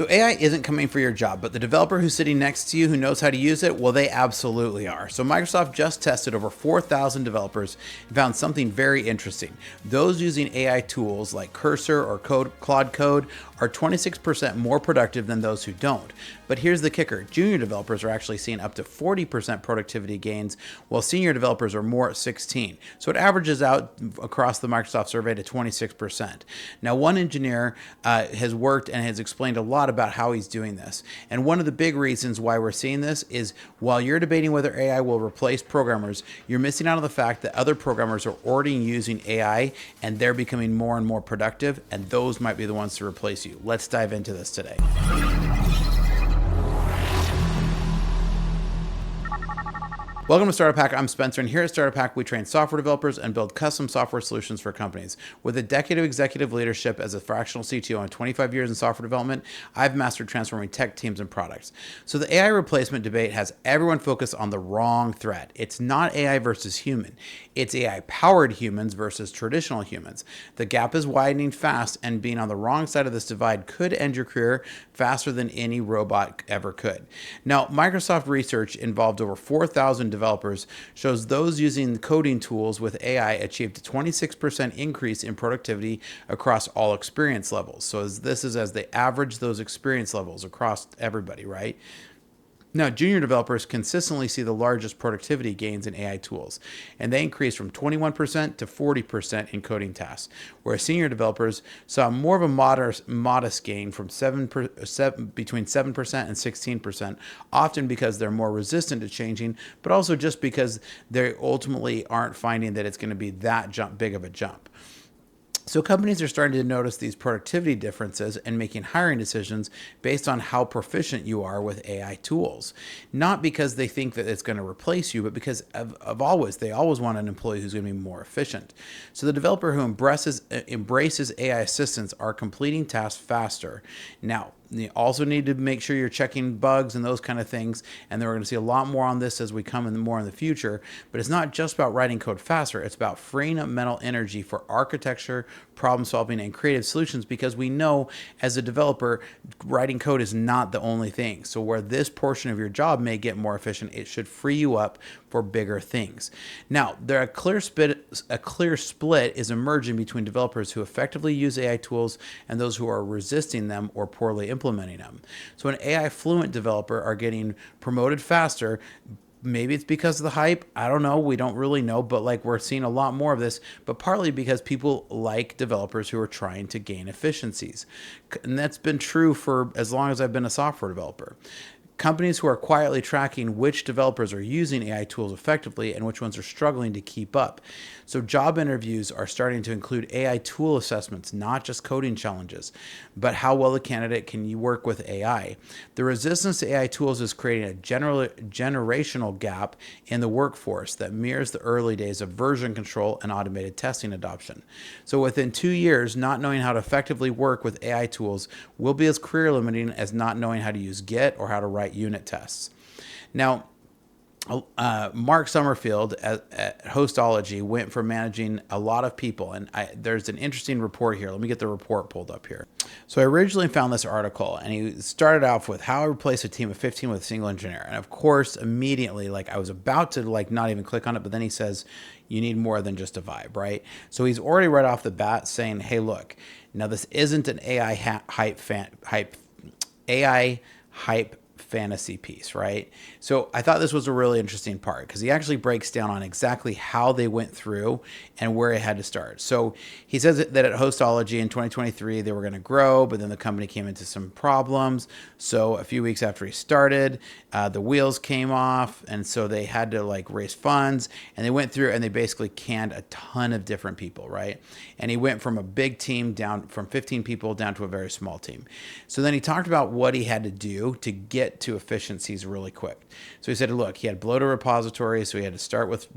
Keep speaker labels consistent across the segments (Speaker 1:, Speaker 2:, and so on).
Speaker 1: So AI isn't coming for your job, but the developer who's sitting next to you who knows how to use it, well, they absolutely are. So Microsoft just tested over 4,000 developers and found something very interesting. Those using AI tools like Cursor or Claude Code are 26% more productive than those who don't. But here's the kicker. Junior developers are actually seeing up to 40% productivity gains, while senior developers are more at 16. So it averages out across the Microsoft survey to 26%. Now, one engineer has worked and has explained a lot about how he's doing this. And one of the big reasons why we're seeing this is while you're debating whether AI will replace programmers, you're missing out on the fact that other programmers are already using AI and they're becoming more and more productive, and those might be the ones to replace you. Let's dive into this today. Welcome to Startup Hack. I'm Spencer, and here at Startup Hack, we train software developers and build custom software solutions for companies. With a decade of executive leadership as a fractional CTO and 25 years in software development, I've mastered transforming tech teams and products. So the AI replacement debate has everyone focused on the wrong threat. It's not AI versus human. It's AI-powered humans versus traditional humans. The gap is widening fast, and being on the wrong side of this divide could end your career faster than any robot ever could. Now, Microsoft research involved over 4,000 developers shows those using coding tools with AI achieved a 26% increase in productivity across all experience levels. So this is as they average those experience levels across everybody, right? Now, junior developers consistently see the largest productivity gains in AI tools, and they increased from 21% to 40% in coding tasks, whereas senior developers saw more of a modest gain from between 7% and 16%, often because they're more resistant to changing, but also just because they ultimately aren't finding that it's going to be that big of a jump. So companies are starting to notice these productivity differences and making hiring decisions based on how proficient you are with AI tools. Not because they think that it's going to replace you, but because they always want an employee who's going to be more efficient. So the developer who embraces AI assistants are completing tasks faster. Now, you also need to make sure you're checking bugs and those kind of things. And then we're going to see a lot more on this as we come in more in the future. But it's not just about writing code faster. It's about freeing up mental energy for architecture, problem solving, and creative solutions, because we know as a developer, writing code is not the only thing. So where this portion of your job may get more efficient, it should free you up for bigger things. Now, a clear split is emerging between developers who effectively use AI tools and those who are resisting them or poorly implementing them. So an AI fluent developer are getting promoted faster. Maybe it's because of the hype. I don't know. We don't really know, but we're seeing a lot more of this, but partly because people like developers who are trying to gain efficiencies. And that's been true for as long as I've been a software developer. Companies who are quietly tracking which developers are using AI tools effectively and which ones are struggling to keep up. So job interviews are starting to include AI tool assessments, not just coding challenges, but how well a candidate can you work with AI. The resistance to AI tools is creating a generational gap in the workforce that mirrors the early days of version control and automated testing adoption. So within 2 years, not knowing how to effectively work with AI tools will be as career limiting as not knowing how to use Git or how to write unit tests. Now, Mark Summerfield at Hostology went from managing a lot of people, and there's an interesting report here. Let me get the report pulled up here. So I originally found this article, and he started off with how I replace a team of 15 with a single engineer. And of course, immediately, I was about to not even click on it, but then he says, you need more than just a vibe, right? So he's already right off the bat saying, hey, look, now this isn't an AI hype fantasy piece, right? So I thought this was a really interesting part because he actually breaks down on exactly how they went through and where it had to start. So he says that at Hostology in 2023, they were going to grow, but then the company came into some problems. So a few weeks after he started, the wheels came off. And so they had to raise funds, and they went through and they basically canned a ton of different people, right? And he went from a big team down from 15 people down to a very small team. So then he talked about what he had to do to get to efficiencies really quick. So he said, look, he had bloated repositories, so he had to start with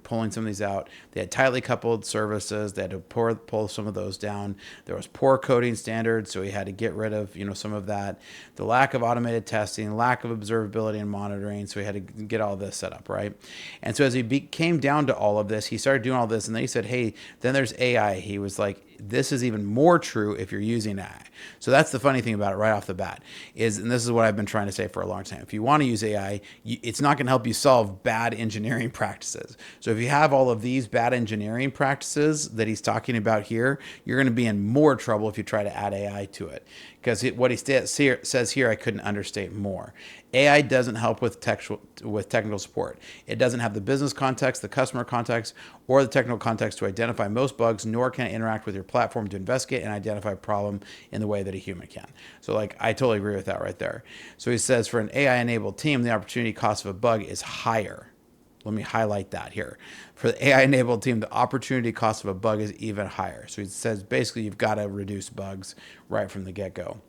Speaker 1: pulling some of these out. They had tightly coupled services. They had to pull some of those down. There was poor coding standards, so he had to get rid of some of that. The lack of automated testing, lack of observability and monitoring, so he had to get all this set up, right? And so as he came down to all of this, he started doing all this, and then he said, hey, then there's AI. He was like, this is even more true if you're using AI. So that's the funny thing about it right off the bat is, and this is what I've been trying to say for a long time. If you want to use AI, it's not going to help you solve bad engineering practices. So if you have all of these bad engineering practices that he's talking about here, you're going to be in more trouble if you try to add AI to it. Because what he says here, I couldn't understate more. AI doesn't help with technical support. It doesn't have the business context, the customer context, or the technical context to identify most bugs, nor can it interact with your platform to investigate and identify a problem in the way that a human can. So like, I totally agree with that right there. So he says for an AI-enabled team, the opportunity cost of a bug is higher. Let me highlight that here. For the AI-enabled team, the opportunity cost of a bug is even higher. So he says basically you've got to reduce bugs right from the get-go.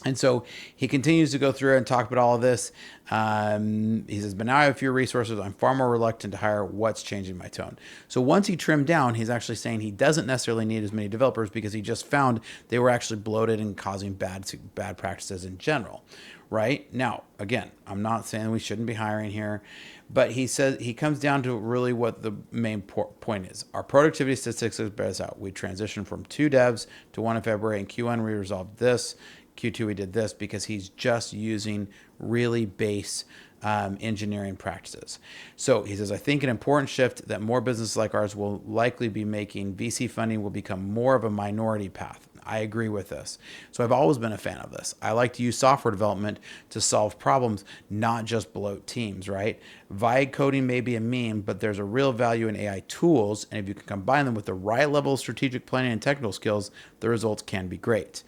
Speaker 1: And so he continues to go through and talk about all of this. He says, but now I have fewer resources. I'm far more reluctant to hire. What's changing my tone? So once he trimmed down, he's actually saying he doesn't necessarily need as many developers because he just found they were actually bloated and causing bad practices in general. Right now, again, I'm not saying we shouldn't be hiring here, but he says he comes down to really what the main point is. Our productivity statistics bear this out. We transitioned from 2 devs to 1 in February. In Q1, we resolved this. Q2, we did this because he's just using really base engineering practices. So he says, I think an important shift that more businesses like ours will likely be making, VC funding will become more of a minority path. I agree with this. So I've always been a fan of this. I like to use software development to solve problems, not just bloat teams, right? Vibe coding may be a meme, but there's a real value in AI tools. And if you can combine them with the right level of strategic planning and technical skills, the results can be great.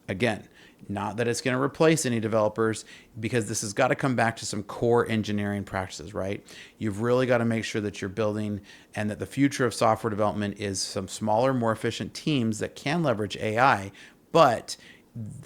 Speaker 1: Again, not that it's going to replace any developers, because this has got to come back to some core engineering practices, right? You've really got to make sure that you're building and that the future of software development is some smaller, more efficient teams that can leverage AI, but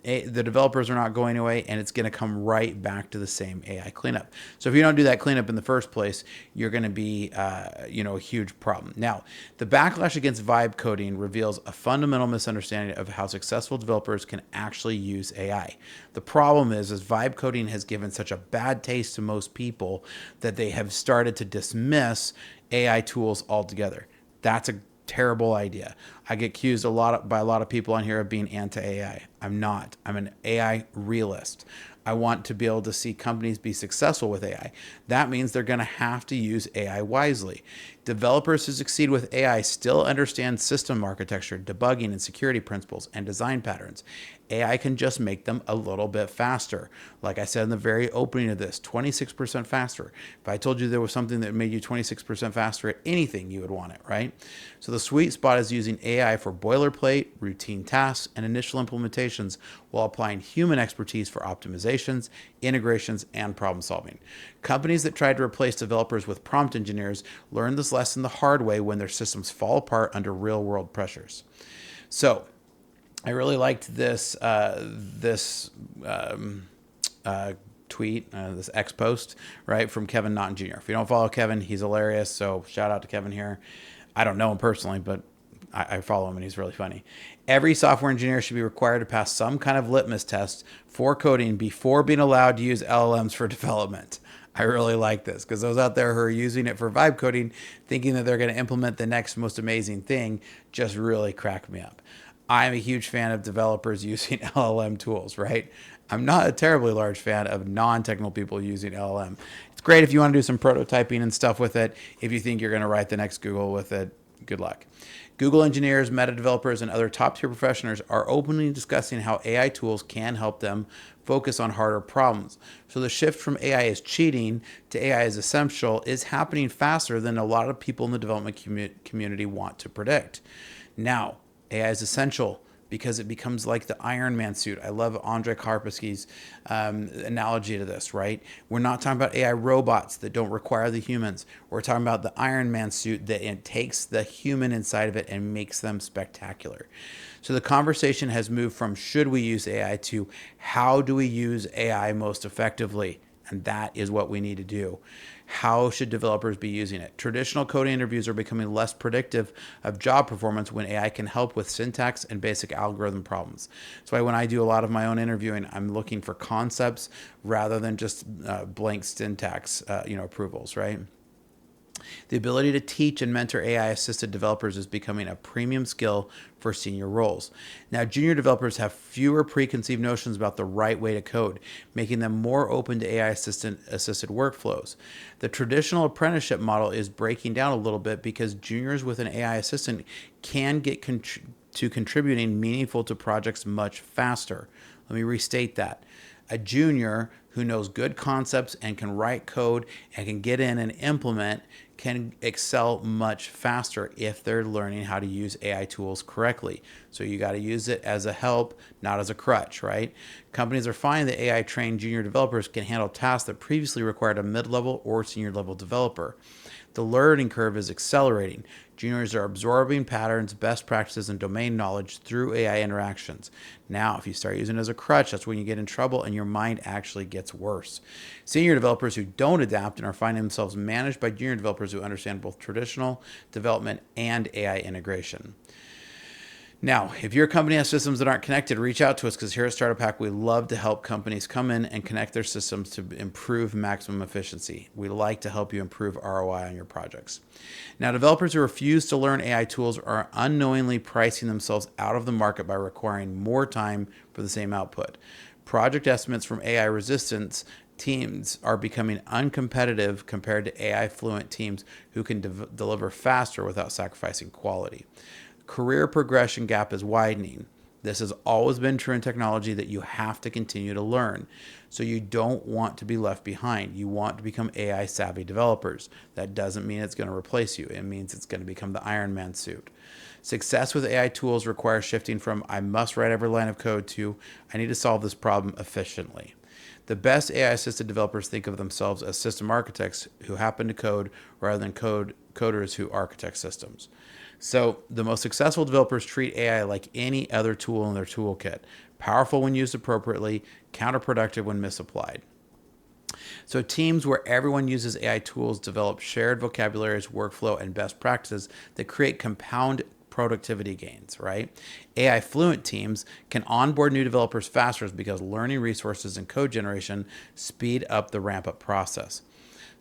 Speaker 1: the developers are not going away, and it's going to come right back to the same AI cleanup. So if you don't do that cleanup in the first place, you're going to be, a huge problem. Now, the backlash against vibe coding reveals a fundamental misunderstanding of how successful developers can actually use AI. The problem is vibe coding has given such a bad taste to most people that they have started to dismiss AI tools altogether. That's a terrible idea. I get accused by a lot of people on here of being anti-AI. I'm not. I'm an AI realist. I want to be able to see companies be successful with AI. That means they're going to have to use AI wisely. Developers who succeed with AI still understand system architecture, debugging and security principles, and design patterns. AI can just make them a little bit faster. Like I said in the very opening of this, 26% faster. If I told you there was something that made you 26% faster at anything, you would want it, right? So the sweet spot is using AI for boilerplate, routine tasks, and initial implementations while applying human expertise for optimizations, integrations, and problem solving. Companies that tried to replace developers with prompt engineers learned this lesson the hard way when their systems fall apart under real-world pressures. So I really liked this tweet, this X post, right, from Kevin Naughton Jr. If you don't follow Kevin, he's hilarious. So shout out to Kevin here. I don't know him personally, but I follow him and he's really funny. Every software engineer should be required to pass some kind of litmus test for coding before being allowed to use LLMs for development. I really like this because those out there who are using it for vibe coding, thinking that they're going to implement the next most amazing thing, just really crack me up. I'm a huge fan of developers using LLM tools, right? I'm not a terribly large fan of non-technical people using LLM. It's great if you want to do some prototyping and stuff with it. If you think you're going to write the next Google with it, good luck. Google engineers, meta developers, and other top-tier professionals are openly discussing how AI tools can help them focus on harder problems. So the shift from AI is cheating to AI is essential is happening faster than a lot of people in the development community want to predict. Now, AI is essential because it becomes like the Iron Man suit. I love Andrei Karpathy's analogy to this, right? We're not talking about AI robots that don't require the humans. We're talking about the Iron Man suit that it takes the human inside of it and makes them spectacular. So the conversation has moved from should we use AI to how do we use AI most effectively? And that is what we need to do. How should developers be using it? Traditional coding interviews are becoming less predictive of job performance when AI can help with syntax and basic algorithm problems. That's why when I do a lot of my own interviewing, I'm looking for concepts rather than just blank syntax, approvals, right? The ability to teach and mentor AI-assisted developers is becoming a premium skill for senior roles. Now, junior developers have fewer preconceived notions about the right way to code, making them more open to assisted workflows. The traditional apprenticeship model is breaking down a little bit because juniors with an AI assistant can get to contributing meaningful to projects much faster. Let me restate that. A junior who knows good concepts and can write code and can get in and implement can excel much faster if they're learning how to use AI tools correctly. So you got to use it as a help, not as a crutch, right? Companies are finding that AI trained junior developers can handle tasks that previously required a mid-level or senior level developer. The learning curve is accelerating. Juniors are absorbing patterns, best practices, and domain knowledge through AI interactions. Now, if you start using it as a crutch, that's when you get in trouble and your mind actually gets worse. Senior developers who don't adapt and are finding themselves managed by junior developers who understand both traditional development and AI integration. Now, if your company has systems that aren't connected, reach out to us because here at Startup Hack, we love to help companies come in and connect their systems to improve maximum efficiency. We like to help you improve ROI on your projects. Now, developers who refuse to learn AI tools are unknowingly pricing themselves out of the market by requiring more time for the same output. Project estimates from AI resistance teams are becoming uncompetitive compared to AI fluent teams who can deliver faster without sacrificing quality. Career progression gap is widening. This has always been true in technology that you have to continue to learn. So you don't want to be left behind. You want to become AI savvy developers. That doesn't mean it's going to replace you. It means it's going to become the Iron Man suit. Success with AI tools requires shifting from I must write every line of code to I need to solve this problem efficiently. The best AI assisted developers think of themselves as system architects who happen to code rather than coders who architect systems. So the most successful developers treat AI like any other tool in their toolkit, powerful when used appropriately, counterproductive when misapplied. So teams where everyone uses AI tools develop shared vocabularies, workflow, and best practices that create compound productivity gains, right? AI fluent teams can onboard new developers faster because learning resources and code generation speed up the ramp-up process.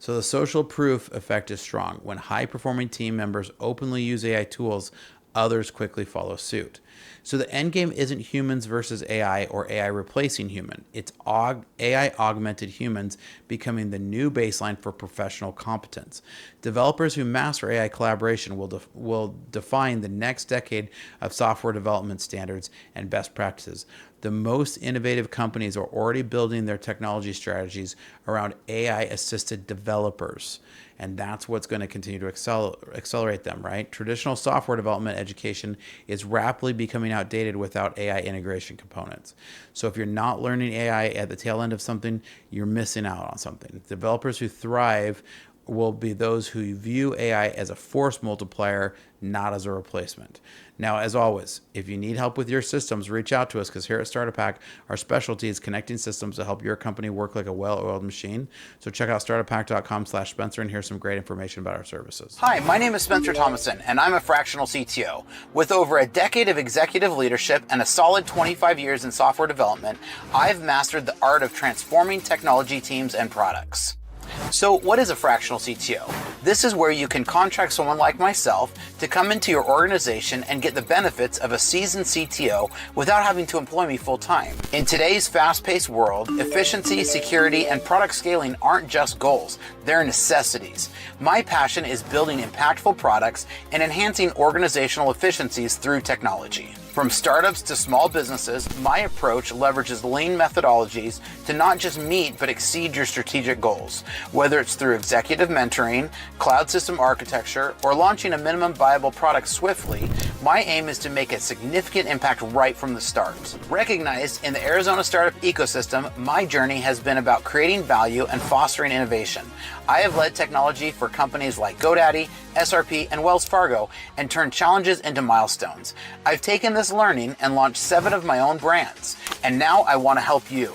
Speaker 1: So the social proof effect is strong. When high-performing team members openly use AI tools, others quickly follow suit. So the end game isn't humans versus AI or AI replacing human. It's AI augmented humans becoming the new baseline for professional competence. Developers who master AI collaboration will define the next decade of software development standards and best practices. The most innovative companies are already building their technology strategies around AI-assisted developers. And that's what's going to continue to accelerate them, right? Traditional software development education is rapidly becoming outdated without AI integration components. So if you're not learning AI at the tail end of something, you're missing out on something. Developers who thrive will be those who view AI as a force multiplier, not as a replacement. Now, as always, if you need help with your systems, reach out to us because here at Startup Hack, our specialty is connecting systems to help your company work like a well-oiled machine. So check out startuphack.com/Spencer and here's some great information about our services.
Speaker 2: Hi, my name is Spencer Thomason, and I'm a fractional CTO. With over a decade of executive leadership and a solid 25 years in software development, I've mastered the art of transforming technology teams and products. So what is a fractional CTO? This is where you can contract someone like myself to come into your organization and get the benefits of a seasoned CTO without having to employ me full time. In today's fast-paced world, efficiency, security, and product scaling aren't just goals, they're necessities. My passion is building impactful products and enhancing organizational efficiencies through technology. From startups to small businesses, my approach leverages lean methodologies to not just meet but exceed your strategic goals. Whether it's through executive mentoring, cloud system architecture, or launching a minimum viable product swiftly, my aim is to make a significant impact right from the start. Recognized in the Arizona startup ecosystem, my journey has been about creating value and fostering innovation. I have led technology for companies like GoDaddy, SRP, and Wells Fargo and turned challenges into milestones. I've taken this learning and launched 7 of my own brands, and now I want to help you.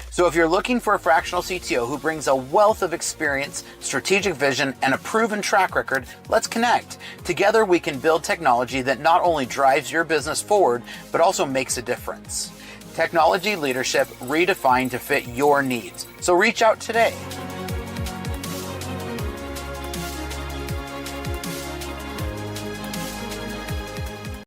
Speaker 2: So if you're looking for a fractional CTO who brings a wealth of experience, strategic vision, and a proven track record, let's connect. Together we can build technology that not only drives your business forward, but also makes a difference. Technology leadership redefined to fit your needs. So reach out today.